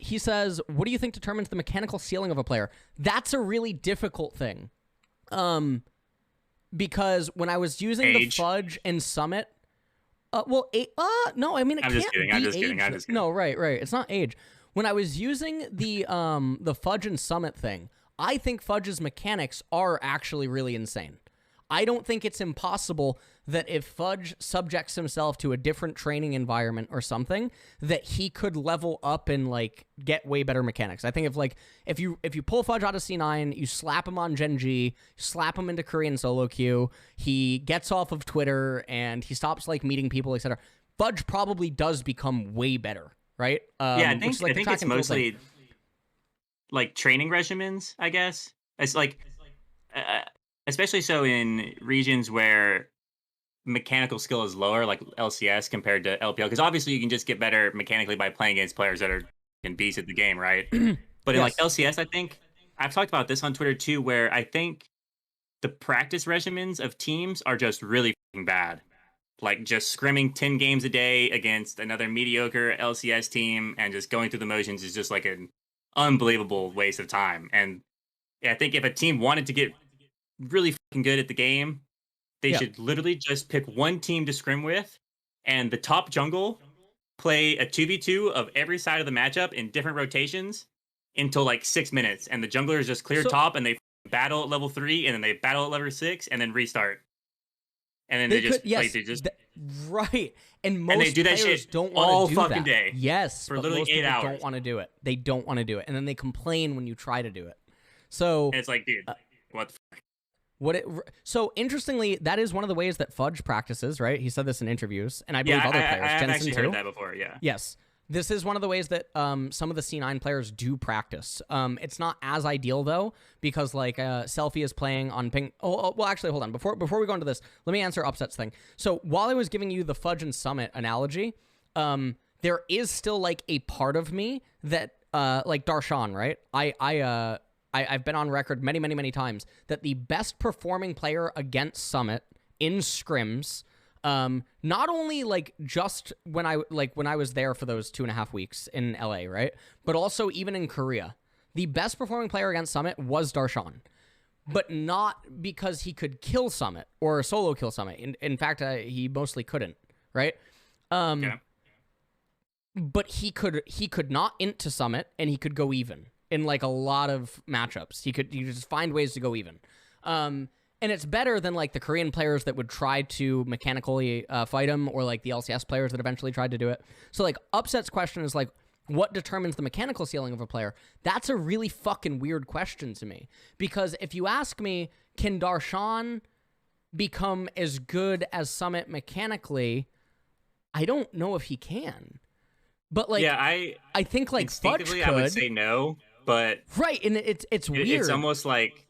he says, what do you think determines the mechanical ceiling of a player? That's a really difficult thing. Because when I was using the Fudge and Summit, no, I mean, it can't be age. I'm just kidding. No, right. It's not age. When I was using the Fudge and Summit thing, I think Fudge's mechanics are actually really insane. I don't think it's impossible that if Fudge subjects himself to a different training environment or something, that he could level up and like get way better mechanics. I think if you pull Fudge out of C9, you slap him on Gen G, slap him into Korean solo queue, he gets off of Twitter and he stops like meeting people, etc. Fudge probably does become way better, right? I think it's mostly like training regimens, I guess. It's like especially so in regions where mechanical skill is lower, like LCS compared to LPL, because obviously you can just get better mechanically by playing against players that are beasts at the game, right? But in like LCS, I think I've talked about this on Twitter too, where I think the practice regimens of teams are just really fucking bad. Like just scrimming 10 games a day against another mediocre LCS team and just going through the motions is just like an unbelievable waste of time. And I think if a team wanted to get really fucking good at the game, they should literally just pick one team to scrim with, and the top jungle play a 2v2 of every side of the matchup in different rotations until like 6 minutes, and the junglers just clear top and they battle at level 3, and then they battle at level 6, and then restart. And then they just right. And most they do that players shit don't want all to do fucking that. day. Yes, for but literally most 8 people hours. don't want to do it. They don't want to do it, and then they complain when you try to do it. So and it's like, dude, what the fuck? So interestingly, that is one of the ways that Fudge practices, right? He said this in interviews, and I believe other players. I've actually heard that before. Yeah. Yes, this is one of the ways that some of the C9 players do practice. It's not as ideal though, because like Selfie is playing on ping. Well, actually, hold on. Before we go into this, let me answer Upset's thing. So while I was giving you the Fudge and Summit analogy, there is still like a part of me that like Darshan, right? I've been on record many times that the best performing player against Summit in scrims, not only like just when I was there for those 2.5 weeks in LA, right? But also even in Korea, the best performing player against Summit was Darshan, but not because he could kill Summit or solo kill Summit. In fact, he mostly couldn't, right? But he could not int to Summit, and he could go even in like a lot of matchups. You could just find ways to go even. And it's better than like the Korean players that would try to mechanically fight him, or like the LCS players that eventually tried to do it. So like Upset's question is like, what determines the mechanical ceiling of a player? That's a really fucking weird question to me. Because if you ask me, can Darshan become as good as Summit mechanically? I don't know if he can. But like, I think like Fudge could. I would say no. But right, and it's weird. It's almost like,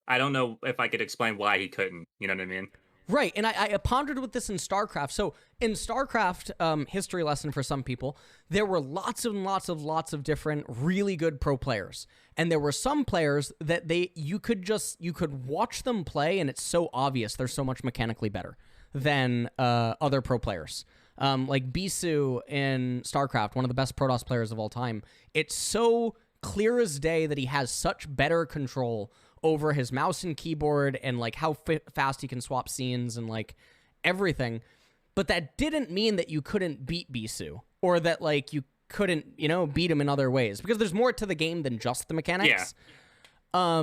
I don't know if I could explain why he couldn't. You know what I mean? Right, and I pondered with this in Starcraft. So in Starcraft, history lesson for some people, there were lots and lots of different really good pro players, and there were some players that you could watch them play, and it's so obvious they're so much mechanically better than other pro players. Like Bisu in Starcraft, one of the best Protoss players of all time. It's so clear as day that he has such better control over his mouse and keyboard and like how fast he can swap scenes and like everything. But that didn't mean that you couldn't beat Bisu, or that like you couldn't, beat him in other ways, because there's more to the game than just the mechanics. Yeah.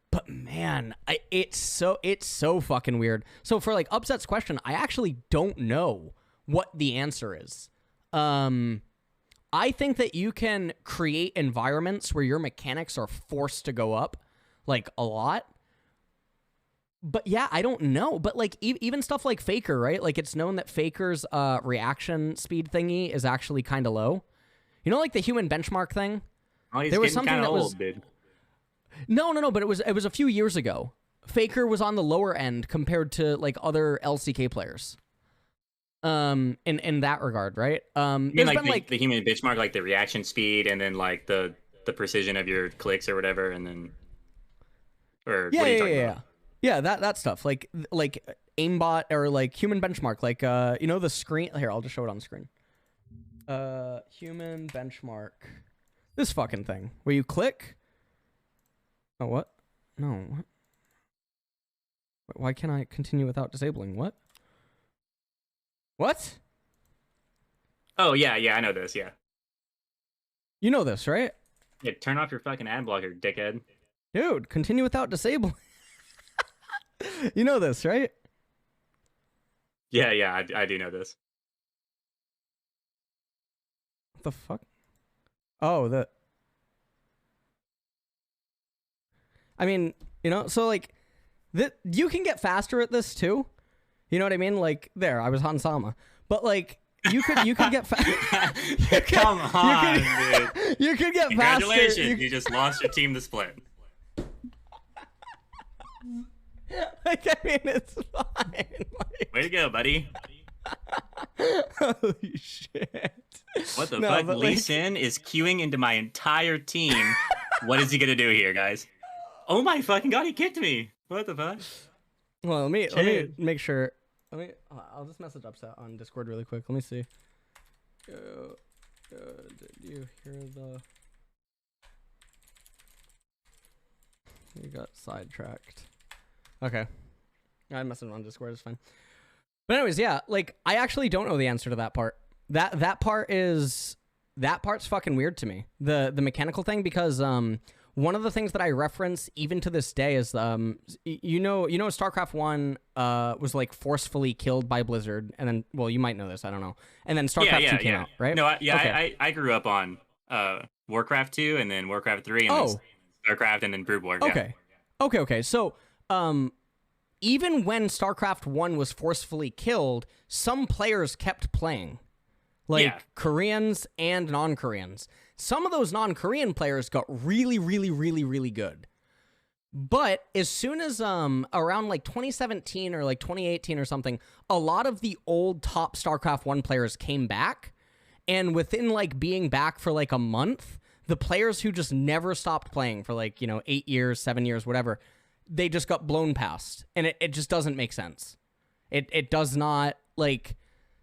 But man, it's so fucking weird. So for like Upset's question, I actually don't know what the answer is. I think that you can create environments where your mechanics are forced to go up, like, a lot. But yeah, I don't know. But like even stuff like Faker, right? Like it's known that Faker's reaction speed thingy is actually kind of low. Like the human benchmark thing? Oh, he's there was something that was dude. No, but it was a few years ago. Faker was on the lower end compared to like other LCK players. In that regard, right? You mean like the human benchmark, like the reaction speed, and then like the precision of your clicks or whatever, and then what are you talking about? Yeah, that stuff, like aimbot or like human benchmark, like the screen. Here, I'll just show it on the screen. Human benchmark. This fucking thing where you click. Oh, what? No. What? Why can't I continue without disabling? What? What? Oh, yeah, I know this, yeah. You know this, right? Yeah, turn off your fucking ad blocker, dickhead. Dude, continue without disabling. You know this, right? Yeah, I do know this. What the fuck? Oh, I mean, so like, you can get faster at this too. You know what I mean? Like, there, I was Hansama. But like, you could get Come on, dude. You could get Congratulations, faster. you just lost your team to split. Like, I mean, it's fine. Like... Way to go, buddy. Holy shit. What the fuck? Lee Sin is queuing into my entire team. What is he gonna do here, guys? Oh my fucking god, he kicked me. What the fuck? Well, let me make sure. I'll just message Upset on Discord really quick. Let me see. Did you hear the... You got sidetracked. Okay. I messaged him on Discord. It's fine. But anyways, yeah, like, I actually don't know the answer to that part. That part's fucking weird to me. The mechanical thing, because one of the things that I reference even to this day is StarCraft 1 was like forcefully killed by Blizzard, and then, well, you might know this, I don't know. And then StarCraft 2 came out, right? No, I grew up on Warcraft 2 and then Warcraft 3 and then StarCraft and then Brood War. Okay. So, even when StarCraft 1 was forcefully killed, some players kept playing. Like, Koreans and non-Koreans. Some of those non-Korean players got really, really, really, really good. But as soon as around like 2017 or like 2018 or something, a lot of the old top StarCraft 1 players came back. And within like being back for like a month, the players who just never stopped playing for like, 8 years, 7 years, whatever, they just got blown past. And it just doesn't make sense. It does not, like...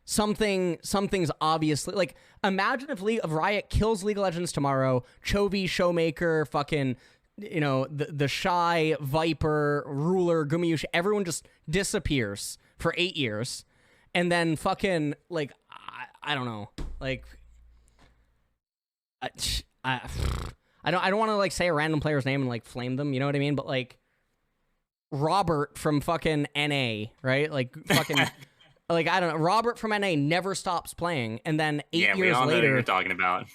Something's obviously, like, imagine if Riot kills League of Legends tomorrow, Chovy, Showmaker, fucking, the Shy, Viper, Ruler, Gumayushi, everyone just disappears for 8 years, and then fucking, like, I don't know, like, I don't want to, like, say a random player's name and, like, flame them, you know what I mean, but, like, Robert from fucking NA, right, like, fucking... Like, I don't know. Robert from NA never stops playing, and then 8 years we all later, know who you're talking about.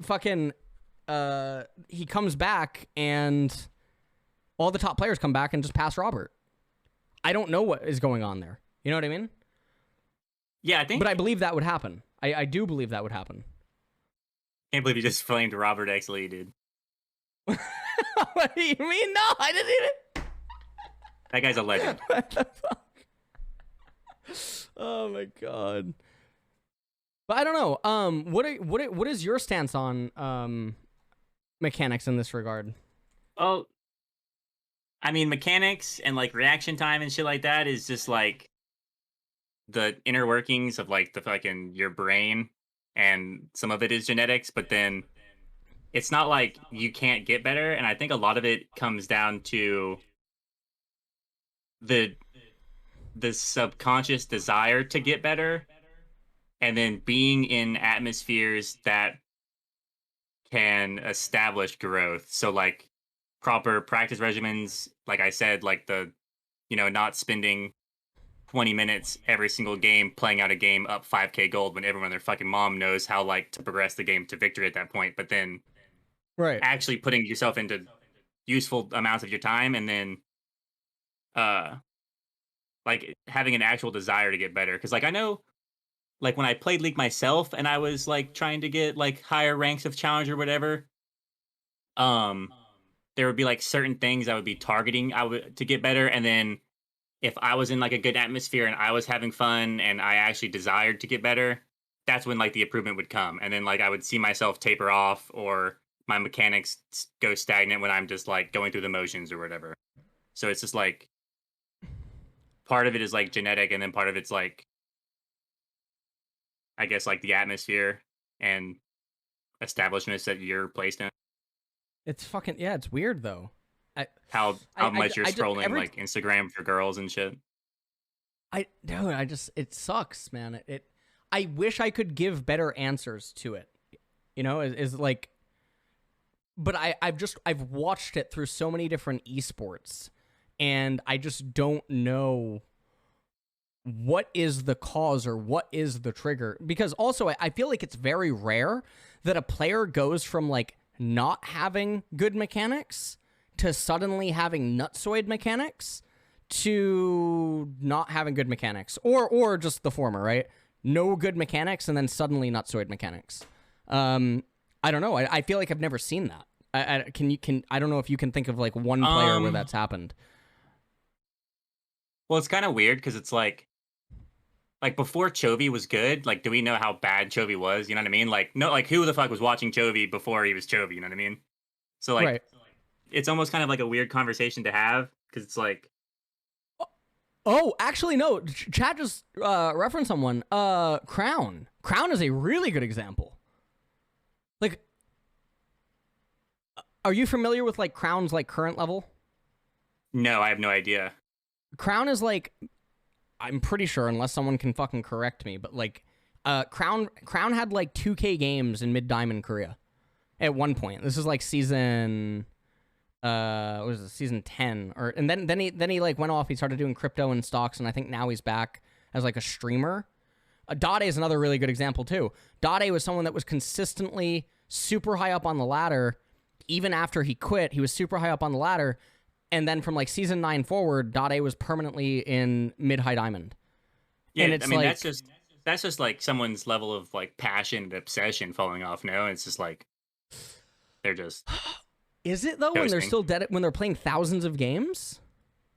Fucking, he comes back, and all the top players come back and just pass Robert. I don't know what is going on there. You know what I mean? Yeah, I think. But I believe that would happen. I do believe that would happen. Can't believe you just flamed Robert X. Lee, dude. What do you mean? No, I didn't even. That guy's a legend. What the fuck? Oh my god. But I don't know. What is your stance on mechanics in this regard? Oh, I mean, mechanics and like reaction time and shit like that is just like the inner workings of like the fucking your brain, and some of it is genetics, but then it's not like you can't get better. And I think a lot of it comes down to the subconscious desire to get better, and then being in atmospheres that can establish growth. So like proper practice regimens, like I said, like the, not spending 20 minutes every single game playing out a game up 5k gold when everyone and their fucking mom knows how like to progress the game to victory at that point, but then actually putting yourself into useful amounts of your time, and then like having an actual desire to get better. Because like I know, like when I played League myself and I was like trying to get like higher ranks of challenge or whatever, there would be like certain things I would be targeting to get better. And then if I was in like a good atmosphere and I was having fun and I actually desired to get better, that's when like the improvement would come. And then like I would see myself taper off, or my mechanics go stagnant when I'm just like going through the motions or whatever. So it's just like part of it is like genetic, and then part of it's like, I guess like the atmosphere and establishments that you're placed in. It's fucking yeah. It's weird though. How much you're I just scrolling like Instagram for girls and shit. It sucks, man. I wish I could give better answers to it. You know, is like, but I've watched it through so many different esports, and I just don't know what is the cause or what is the trigger. Because also, I feel like it's very rare that a player goes from like not having good mechanics to suddenly having nutsoid mechanics to not having good mechanics, or just the former, right? No good mechanics and then suddenly nutsoid mechanics. I don't know. I feel like I've never seen that. I don't know if you can think of like one player where that's happened. Well, it's kind of weird because it's like before Chovy was good, like, do we know how bad Chovy was? You know what I mean? Like, no, like, who the fuck was watching Chovy before he was Chovy? You know what I mean? So, like, right. It's almost kind of like a weird conversation to have because it's like, oh, actually, no. Chad just referenced someone. Crown. Crown is a really good example. Like, are you familiar with like Crown's like current level? No, I have no idea. Crown is like, I'm pretty sure, unless someone can fucking correct me, but like, Crown had like 2K games in Mid Diamond Korea at one point. This is like season, what was it, season 10, or and then he like went off. He started doing crypto and stocks, and I think now he's back as like a streamer. Dade is another really good example too. Dade was someone that was consistently super high up on the ladder, even after he quit. He was super high up on the ladder. And then from like season 9 forward, Dade was permanently in mid-high diamond. Yeah, and it's I mean like, that's just like someone's level of like passion and obsession falling off. No, it's just like they're just. Is it though coasting. When they're still dead when they're playing thousands of games?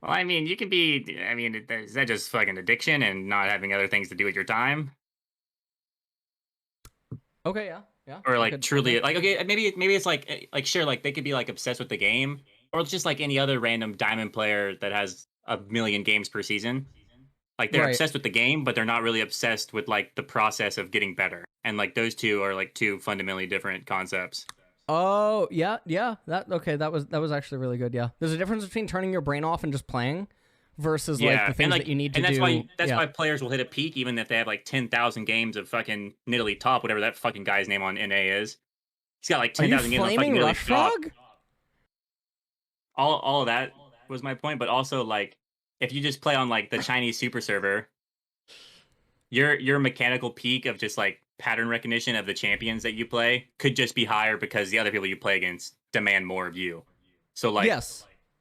Well, I mean, you can be. I mean, is that just fucking addiction and not having other things to do with your time? Okay, yeah. Or like truly, like okay, maybe it's like sure, like they could be like obsessed with the game. Or it's just like any other random diamond player that has a million games per season. Like they're obsessed with the game, but they're not really obsessed with like the process of getting better. And like those two are like two fundamentally different concepts. Oh, yeah. That was actually really good. Yeah. There's a difference between turning your brain off and just playing versus like the things that you need to do. And that's why players will hit a peak even if they have like 10,000 games of fucking Nidalee Top, whatever that fucking guy's name on NA is. He's got like 10,000 games on fucking Nidalee Top. All of that was my point, but also like if you just play on like the Chinese super server, your mechanical peak of just like pattern recognition of the champions that you play could just be higher because the other people you play against demand more of you. So like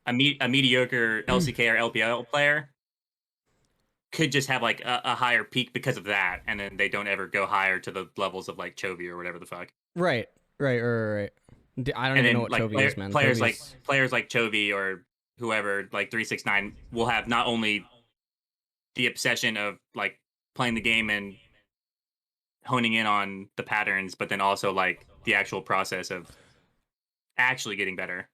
a mediocre LCK or LPL player could just have like a higher peak because of that, and then they don't ever go higher to the levels of like Chovy or whatever the fuck. Right. I don't even know what like, Chovy is, man. Players like Chovy or whoever, like 369, will have not only the obsession of like playing the game and honing in on the patterns, but then also like the actual process of actually getting better.